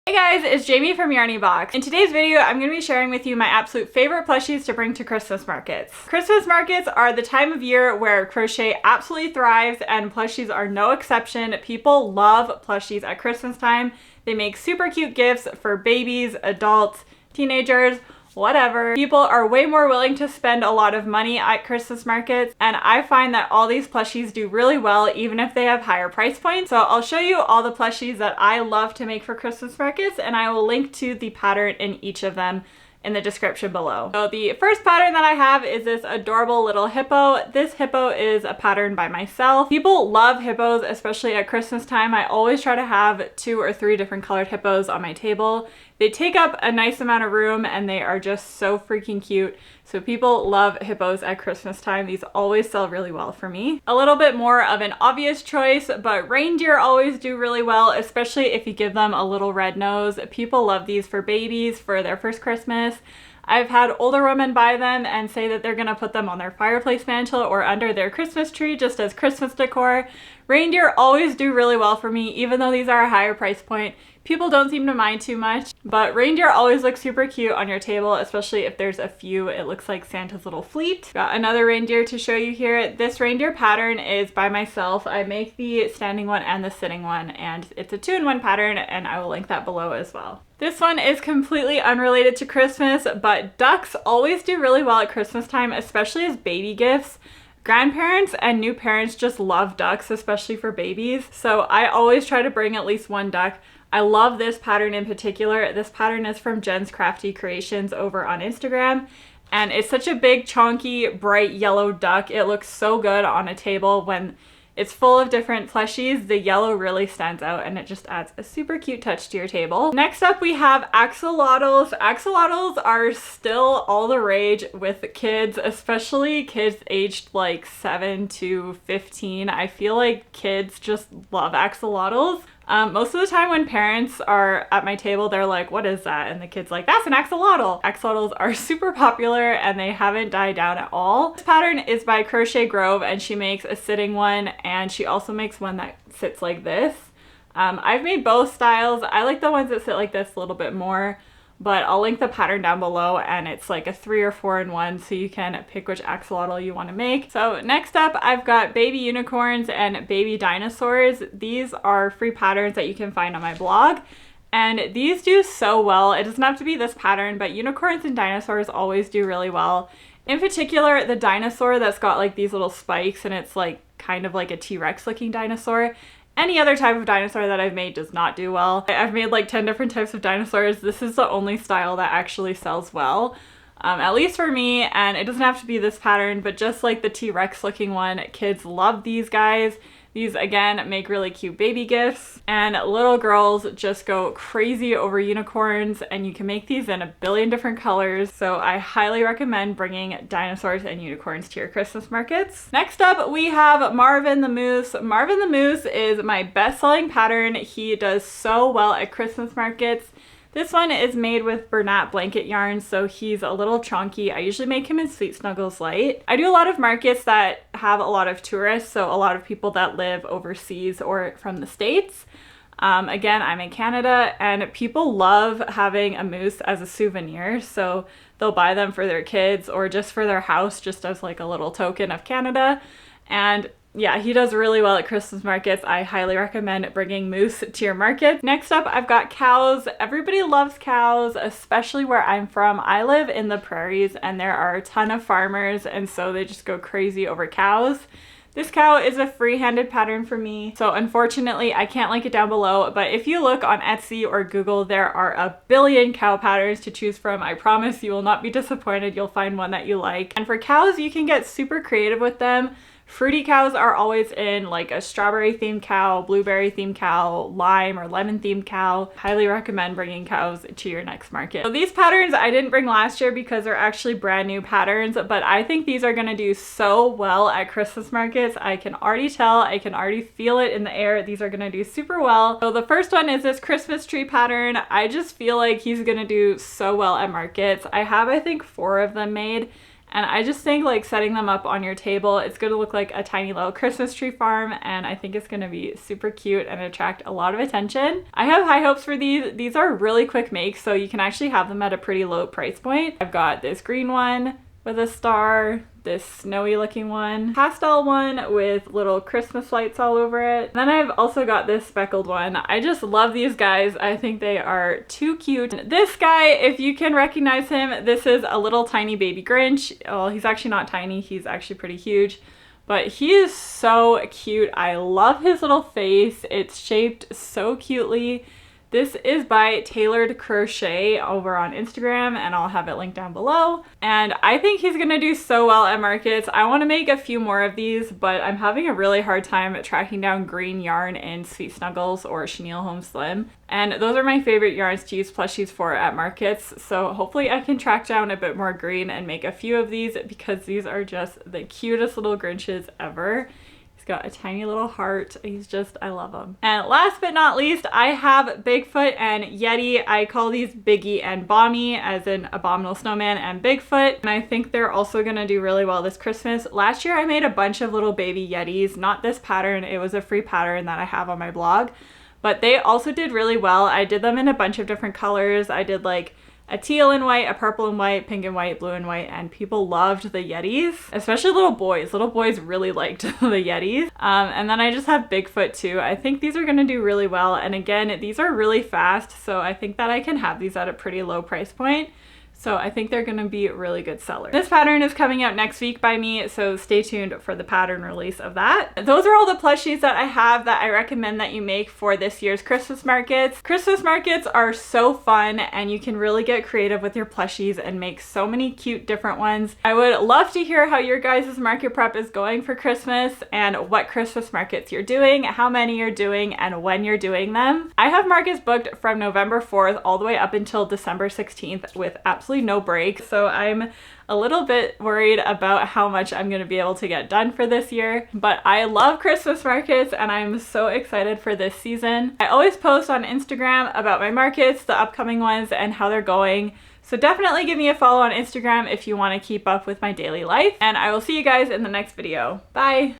Hey guys, it's Jamie from Yarny Box. In today's video, I'm going to be sharing with you my absolute favorite plushies to bring to Christmas markets. Christmas markets are the time of year where crochet absolutely thrives, and plushies are no exception. People love plushies at Christmas time. They make super cute gifts for babies, adults, teenagers, whatever. People are way more willing to spend a lot of money at Christmas markets, and I find that all these plushies do really well even if they have higher price points. So I'll show you all the plushies that I love to make for Christmas markets, and I will link to the pattern in each of them in the description below. So the first pattern that I have is this adorable little hippo. This hippo is a pattern by myself. People love hippos, especially at Christmas time. I always try to have 2 or 3 different colored hippos on my table. They take up a nice amount of room and they are just so freaking cute. So people love hippos at Christmas time. These always sell really well for me. A little bit more of an obvious choice, but reindeer always do really well, especially if you give them a little red nose. People love these for babies for their first Christmas. I've had older women buy them and say that they're gonna put them on their fireplace mantle or under their Christmas tree just as Christmas decor. Reindeer always do really well for me, even though these are a higher price point. People don't seem to mind too much, but reindeer always look super cute on your table, especially if there's a few. It looks like Santa's little fleet. Got another reindeer to show you here. This reindeer pattern is by myself. I make the standing one and the sitting one, and it's a 2-in-1 pattern, and I will link that below as well. This one is completely unrelated to Christmas, but ducks always do really well at Christmas time, especially as baby gifts. Grandparents and new parents just love ducks, especially for babies. So I always try to bring at least one duck. I love this pattern in particular. This pattern is from Jen's Crafty Creations over on Instagram. And it's such a big, chunky, bright yellow duck. It looks so good on a table when it's full of different plushies. The yellow really stands out and it just adds a super cute touch to your table. Next up, we have axolotls. Axolotls are still all the rage with kids, especially kids aged like 7 to 15. I feel like kids just love axolotls. Most of the time when parents are at my table, they're like, what is that? And the kid's like, that's an axolotl. Axolotls are super popular and they haven't died down at all. This pattern is by Crochet Grove and she makes a sitting one and she also makes one that sits like this. I've made both styles. I like the ones that sit like this a little bit more, but I'll link the pattern down below, and it's like a 3 or 4-in-1, so you can pick which axolotl you want to make. So next up, I've got baby unicorns and baby dinosaurs. These are free patterns that you can find on my blog, and these do so well. It doesn't have to be this pattern, but unicorns and dinosaurs always do really well. In particular, the dinosaur that's got like these little spikes and it's like kind of like a T-Rex looking dinosaur. Any other type of dinosaur that I've made does not do well. I've made like 10 different types of dinosaurs. This is the only style that actually sells well, at least for me, and it doesn't have to be this pattern, but just like the T-Rex looking one, kids love these guys. These, again, make really cute baby gifts, and little girls just go crazy over unicorns, and you can make these in a billion different colors, so I highly recommend bringing dinosaurs and unicorns to your Christmas markets. Next up, we have Marvin the Moose. Marvin the Moose is my best-selling pattern. He does so well at Christmas markets. This one is made with Bernat blanket yarn, so he's a little chunky. I usually make him in Sweet Snuggles Light. I do a lot of markets that have a lot of tourists, so a lot of people that live overseas or from the States. Again, I'm in Canada, and people love having a moose as a souvenir, so they'll buy them for their kids or just for their house, just as like a little token of Canada. And yeah, he does really well at Christmas markets. I highly recommend bringing moose to your market. Next up, I've got cows. Everybody loves cows, especially where I'm from. I live in the prairies and there are a ton of farmers, and so they just go crazy over cows. This cow is a free-handed pattern for me, so unfortunately I can't link it down below, but if you look on Etsy or Google, there are a billion cow patterns to choose from. I promise you will not be disappointed. You'll find one that you like. And for cows, you can get super creative with them. Fruity cows are always in, like a strawberry themed cow, blueberry themed cow, lime or lemon themed cow. Highly recommend bringing cows to your next market. So these patterns I didn't bring last year because they're actually brand new patterns, but I think these are gonna do so well at Christmas markets. I can already tell, I can already feel it in the air. These are gonna do super well. So the first one is this Christmas tree pattern. I just feel like he's gonna do so well at markets. I have, I think, 4 of them made, And I just think like setting them up on your table, it's going to look like a tiny little Christmas tree farm, and I think it's going to be super cute and attract a lot of attention. I have high hopes for these. These are really quick makes, so you can actually have them at a pretty low price point. I've got this green one with a star, this snowy looking one, pastel one with little Christmas lights all over it. Then I've also got this speckled one. I just love these guys. I think they are too cute. This guy, if you can recognize him, this is a little tiny baby Grinch. Well, he's actually not tiny, he's actually pretty huge, but he is so cute. I love his little face. It's shaped so cutely. This is by Tailored Crochet over on Instagram, and I'll have it linked down below. And I think he's gonna do so well at markets. I wanna make a few more of these, but I'm having a really hard time tracking down green yarn in Sweet Snuggles or Chenille Home Slim. And those are my favorite yarns to use plushies for at markets. So hopefully I can track down a bit more green and make a few of these, because these are just the cutest little Grinches ever. Got a tiny little heart. I love him. And last but not least, I have Bigfoot and Yeti. I call these Biggie and Bonnie, as in Abominable Snowman and Bigfoot. And I think they're also gonna do really well this Christmas. Last year I made a bunch of little baby Yetis, not this pattern. It was a free pattern that I have on my blog, but they also did really well. I did them in a bunch of different colors. I did like a teal and white, a purple and white, pink and white, blue and white, and people loved the Yetis, especially little boys. Little boys really liked the Yetis. And then I just have Bigfoot too. I think these are gonna do really well. And again, these are really fast, so I think that I can have these at a pretty low price point. So I think they're gonna be really good sellers. This pattern is coming out next week by me, so stay tuned for the pattern release of that. Those are all the plushies that I have that I recommend that you make for this year's Christmas markets. Christmas markets are so fun, and you can really get creative with your plushies and make so many cute different ones. I would love to hear how your guys' market prep is going for Christmas and what Christmas markets you're doing, how many you're doing, and when you're doing them. I have markets booked from November 4th all the way up until December 16th with absolutely no break, so I'm a little bit worried about how much I'm going to be able to get done for this year. But I love Christmas markets, and I'm so excited for this season. I always post on Instagram about my markets, the upcoming ones, and how they're going. So definitely give me a follow on Instagram if you want to keep up with my daily life, and I will see you guys in the next video. Bye!